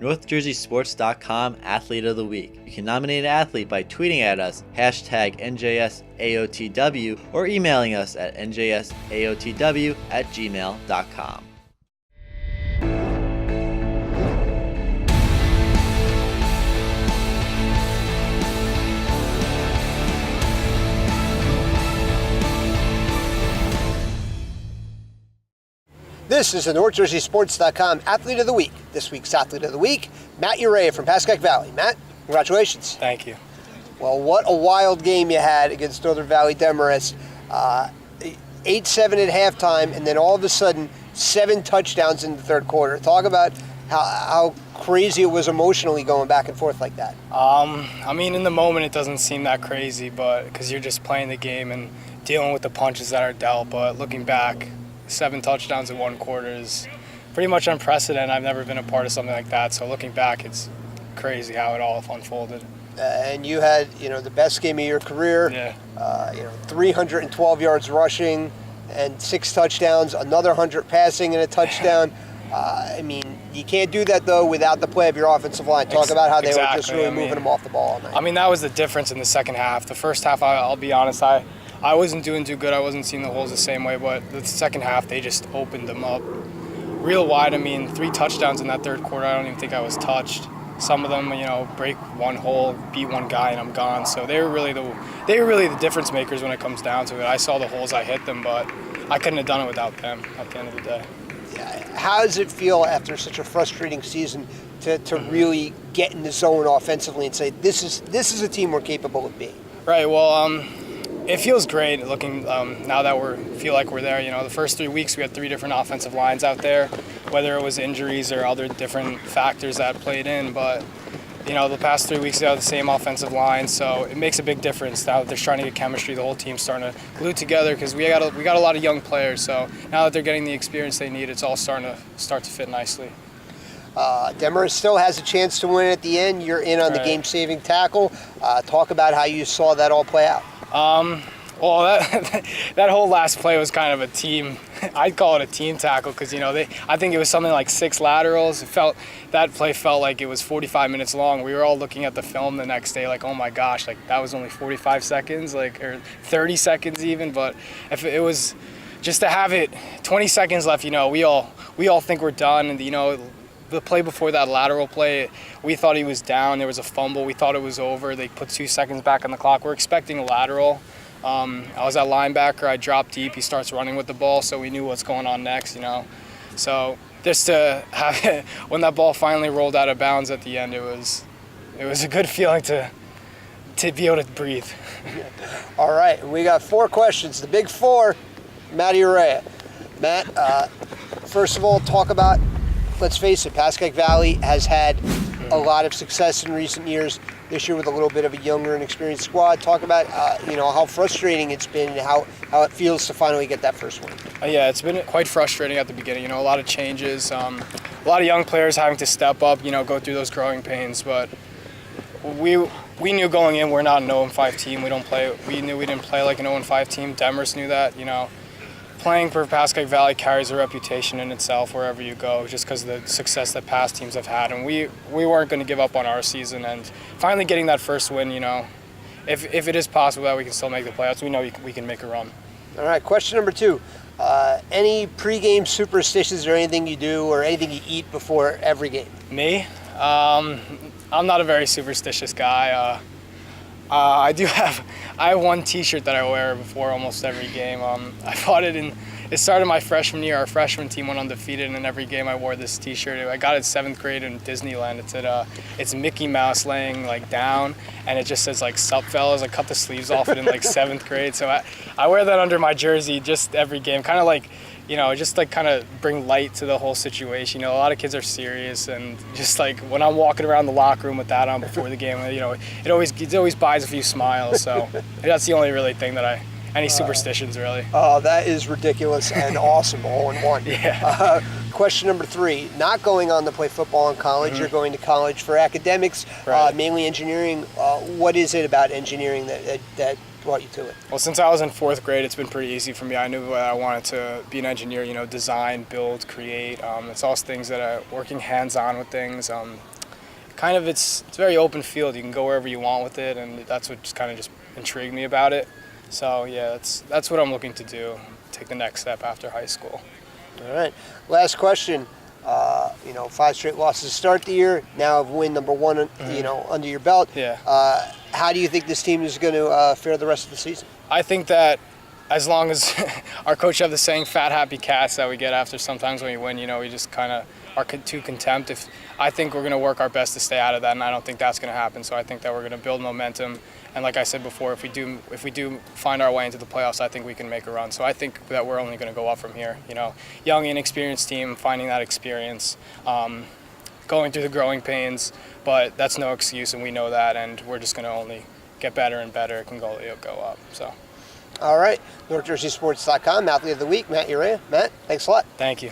NorthJerseySports.com Athlete of the Week. You can nominate an athlete by tweeting at us, #NJSAOTW, or emailing us at njsaotw@gmail.com. This is the NorthJerseySports.com Athlete of the Week. This week's Athlete of the Week, Matt Urrea from Pascack Valley. Matt, congratulations. Thank you. Well, what a wild game you had against Northern Valley Demarest. 8-7 at halftime, and then all of a sudden, 7 touchdowns in the third quarter. Talk about how crazy it was emotionally going back and forth like that. I mean, in the moment, it doesn't seem that crazy, but because you're just playing the game and dealing with the punches that are dealt. But looking back, 7 touchdowns in one quarter is pretty much unprecedented. I've never been a part of something like that. So looking back, it's crazy how it all unfolded. And you had, the best game of your career. Yeah. 312 yards rushing and 6 touchdowns, another 100 passing and a touchdown. I mean, you can't do that, though, without the play of your offensive line. Talk about how they were just really moving them off the ball all night. I mean, that was the difference in the second half. The first half, I'll be honest, I wasn't doing too good. I wasn't seeing the holes the same way, but the second half, they just opened them up real wide. I mean, 3 touchdowns in that third quarter, I don't even think I was touched. Some of them, break one hole, beat one guy, and I'm gone. So they were really the difference makers when it comes down to it. I saw the holes, I hit them, but I couldn't have done it without them at the end of the day. How does it feel after such a frustrating season to really get in the zone offensively and say, this is a team we're capable of being? Right, well, it feels great looking now that feel like we're there. The first 3 weeks we had 3 different offensive lines out there, whether it was injuries or other different factors that played in. But the past 3 weeks they have the same offensive line, so it makes a big difference. Now that they're trying to get chemistry, the whole team's starting to glue together because we got a lot of young players. So now that they're getting the experience they need, it's all starting to fit nicely. Demarest still has a chance to win at the end. You're in on the game-saving tackle. Talk about how you saw that all play out. Well, that whole last play was kind of a team. I'd call it a team tackle because I think it was something like 6 laterals. That play felt like it was 45 minutes long. We were all looking at the film the next day, like, oh my gosh, like that was only 45 seconds, or 30 seconds even. But if it was just to have it 20 seconds left, we all think we're done. And the play before that lateral play, we thought he was down. There was a fumble. We thought it was over. They put 2 seconds back on the clock. We're expecting a lateral. I was at linebacker. I dropped deep. He starts running with the ball, so we knew what's going on next, So just to have it, when that ball finally rolled out of bounds at the end, it was a good feeling to be able to breathe. All right, we got 4 questions. The big 4, Matt Urrea. Matt, first of all, talk about, let's face it, Pascack Valley has had a lot of success in recent years. This year with a little bit of a younger and experienced squad. Talk about how frustrating it's been and how it feels to finally get that first win. Yeah, it's been quite frustrating at the beginning. A lot of changes, a lot of young players having to step up, go through those growing pains. But we knew going in we're not an 0-5 team. We knew we didn't play like an 0-5 team. Demarest knew that. Playing for Pascack Valley carries a reputation in itself wherever you go, just because of the success that past teams have had. And we weren't going to give up on our season. And finally getting that first win, if it is possible that we can still make the playoffs, we know we can make a run. All right, question number 2. Any pregame superstitions or anything you do or anything you eat before every game? Me? I'm not a very superstitious guy. I have one T-shirt that I wear before almost every game. I bought it it started my freshman year. Our freshman team went undefeated, and in every game I wore this T-shirt. I got it 7th grade in Disneyland. It's Mickey Mouse laying down, and it just says "Sup fellas." I cut the sleeves off it in 7th grade, so I wear that under my jersey just every game, kind of just kind of bring light to the whole situation. A lot of kids are serious, and just when I'm walking around the locker room with that on before the game, it always buys a few smiles. So that's the only really thing that any superstitions really. Oh, that is ridiculous and awesome, all in one. Yeah. Question number 3, not going on to play football in college, you're going to college for academics, Right. Mainly engineering. What is it about engineering that brought you to it? Well, since I was in 4th grade, it's been pretty easy for me. I knew that I wanted to be an engineer, you know, design, build, create. It's all things that are working hands-on with things. Kind of, it's a very open field. You can go wherever you want with it, and that's what just intrigued me about it. So yeah, that's what I'm looking to do, take the next step after high school. All right. Last question. 5 straight losses to start the year. Now have win number 1, under your belt. Yeah. How do you think this team is going to fare the rest of the season? I think that as long as our coach have the saying "fat happy cats" that we get after sometimes when you win, we just kind of are too contempt. I think we're going to work our best to stay out of that, and I don't think that's going to happen. So I think that we're going to build momentum. And like I said before, if we do find our way into the playoffs, I think we can make a run. So I think that we're only going to go up from here. Young, inexperienced team, finding that experience, going through the growing pains, but that's no excuse, and we know that, and we're just going to only get better and better. It can go up. So. All right, NorthJerseySports.com, Athlete of the Week, Matt Urrea. Matt, thanks a lot. Thank you.